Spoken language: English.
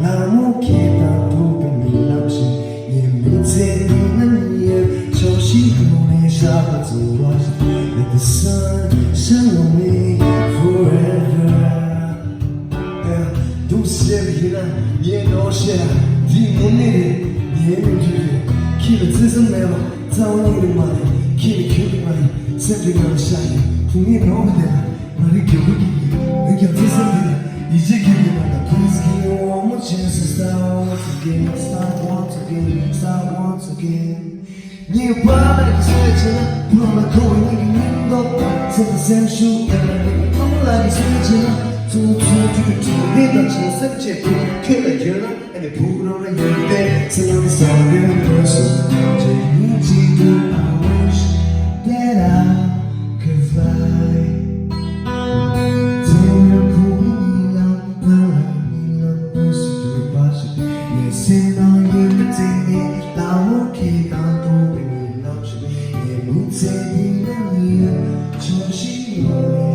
l'amore che tanto per me lasci e mi senti nel ciò si come sciapa tu let the sun shine on me forever tu sei vina e non c'è di monete di energie chi le zese meva zauni le mani chi le chiudi mani sempre non sai tu mi non vedere ma richiudi e che ti senti 이제 기분이 나 Please give me one more chance to start once again 네가 밤에 그 소리잖아 불어나고 있는 게 눈도 세상 샘슈야 너무 나게 소리잖아 내 닥치는 샘체 켜라 and they put on a young day 사랑이 쌓이는 벌써 제일지도 I wish that I could fly Se non gli metti la occhi tanto per il noce e non sei di mia ciò ci vuole